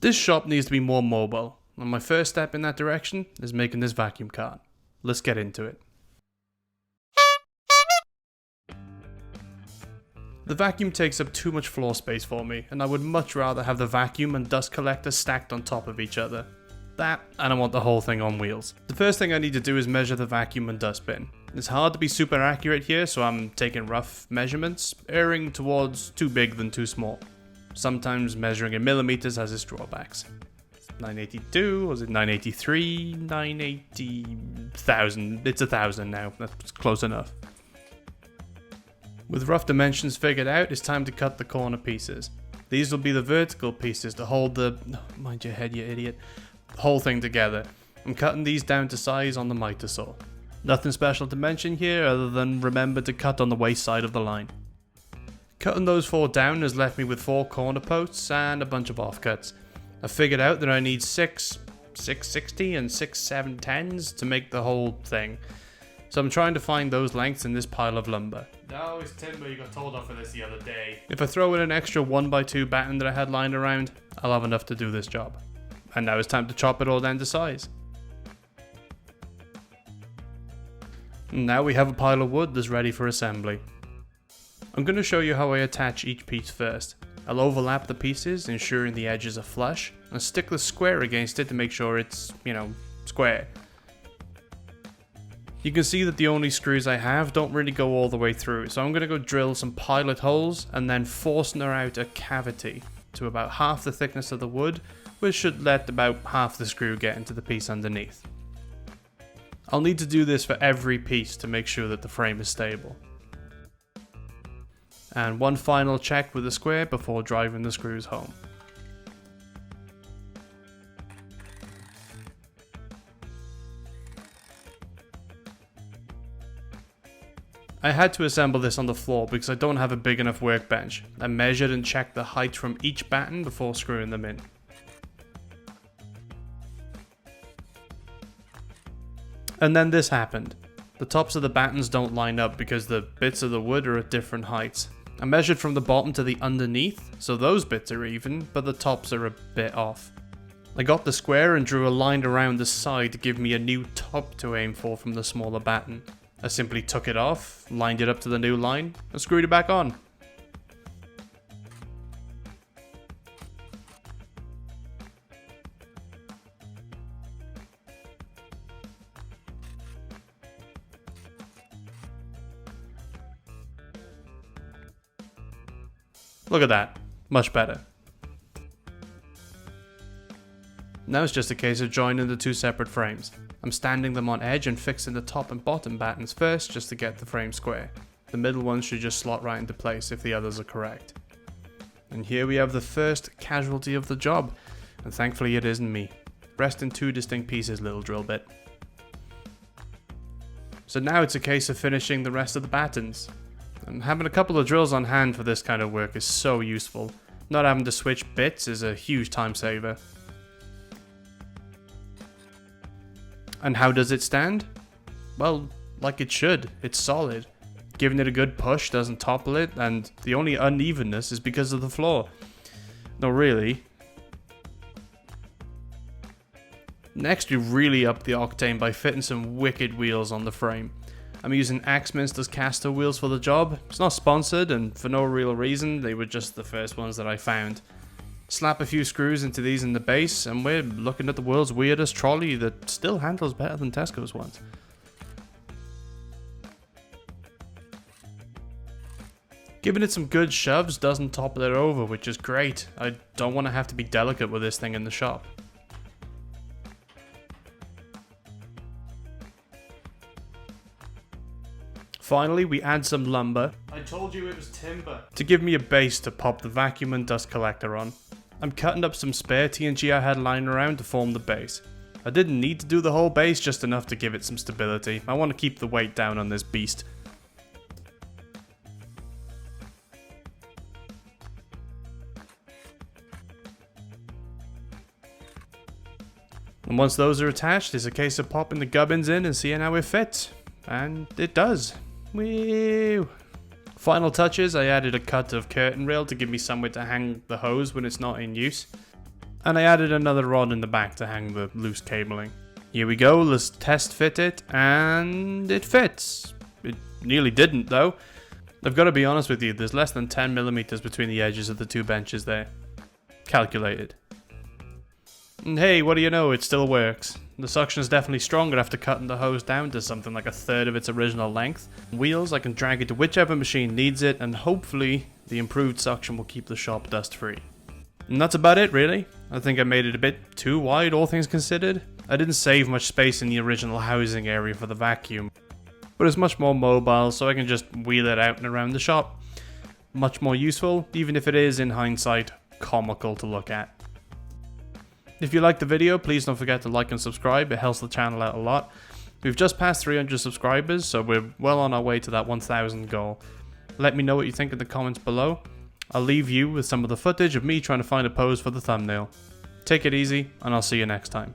This shop needs to be more mobile, and my first step in that direction is making this vacuum cart. Let's get into it. The vacuum takes up too much floor space for me, and I would much rather have the vacuum and dust collector stacked on top of each other. That, and I want the whole thing on wheels. The first thing I need to do is measure the vacuum and dust bin. It's hard to be super accurate here, so I'm taking rough measurements, erring towards too big than too small. Sometimes measuring in millimeters has its drawbacks. 982, was it 983, 980,000, it's 1,000 now, that's close enough. With rough dimensions figured out, it's time to cut the corner pieces. These will be the vertical pieces to hold the, mind your head you idiot, whole thing together. I'm cutting these down to size on the miter saw. Nothing special to mention here other than remember to cut on the waist side of the line. Cutting those 4 down has left me with 4 corner posts and a bunch of offcuts. I figured out that I need 6 660 and 6 710s to make the whole thing. So I'm trying to find those lengths in this pile of lumber. No, it's timber, you got told off for this the other day. If I throw in an extra 1x2 batten that I had lying around, I'll have enough to do this job. And now it's time to chop it all down to size. And now we have a pile of wood that's ready for assembly. I'm going to show you how I attach each piece first. I'll overlap the pieces, ensuring the edges are flush, and stick the square against it to make sure it's, square. You can see that the only screws I have don't really go all the way through, so I'm going to go drill some pilot holes and then forstner out a cavity to about half the thickness of the wood, which should let about half the screw get into the piece underneath. I'll need to do this for every piece to make sure that the frame is stable. And one final check with the square before driving the screws home. I had to assemble this on the floor because I don't have a big enough workbench. I measured and checked the height from each batten before screwing them in. And then this happened. The tops of the battens don't line up because the bits of the wood are at different heights. I measured from the bottom to the underneath, so those bits are even, but the tops are a bit off. I got the square and drew a line around the side to give me a new top to aim for from the smaller batten. I simply took it off, lined it up to the new line, and screwed it back on. Look at that, much better. Now it's just a case of joining the 2 separate frames. I'm standing them on edge and fixing the top and bottom battens first just to get the frame square. The middle ones should just slot right into place if the others are correct. And here we have the first casualty of the job, and thankfully it isn't me. Rest in 2 distinct pieces, little drill bit. So now it's a case of finishing the rest of the battens. And having a couple of drills on hand for this kind of work is so useful. Not having to switch bits is a huge time saver. And how does it stand? Well, like it should. It's solid. Giving it a good push doesn't topple it, and the only unevenness is because of the floor. No, really. Next, we really up the octane by fitting some wicked wheels on the frame. I'm using Axminster's caster wheels for the job. It's not sponsored, and for no real reason, they were just the first ones that I found. Slap a few screws into these in the base, and we're looking at the world's weirdest trolley that still handles better than Tesco's ones. Giving it some good shoves doesn't topple it over, which is great. I don't want to have to be delicate with this thing in the shop. Finally, we add some lumber. I told you it was timber. To give me a base to pop the vacuum and dust collector on. I'm cutting up some spare TNT I had lying around to form the base. I didn't need to do the whole base, just enough to give it some stability. I want to keep the weight down on this beast. And once those are attached, it's a case of popping the gubbins in and seeing how it fits. And it does. Woo! Final touches, I added a cut of curtain rail to give me somewhere to hang the hose when it's not in use. And I added another rod in the back to hang the loose cabling. Here we go, let's test fit it, and it fits. It nearly didn't though. I've got to be honest with you, there's less than 10 millimeters between the edges of the two benches there. Calculated. And hey, what do you know, it still works. The suction is definitely stronger after cutting the hose down to something like a third of its original length. Wheels, I can drag it to whichever machine needs it, and hopefully the improved suction will keep the shop dust free. And that's about it really. I think I made it a bit too wide, all things considered. I didn't save much space in the original housing area for the vacuum, but it's much more mobile, so I can just wheel it out and around the shop. Much more useful, even if it is, in hindsight, comical to look at. If you liked the video, please don't forget to like and subscribe, it helps the channel out a lot. We've just passed 300 subscribers, so we're well on our way to that 1000 goal. Let me know what you think in the comments below. I'll leave you with some of the footage of me trying to find a pose for the thumbnail. Take it easy, and I'll see you next time.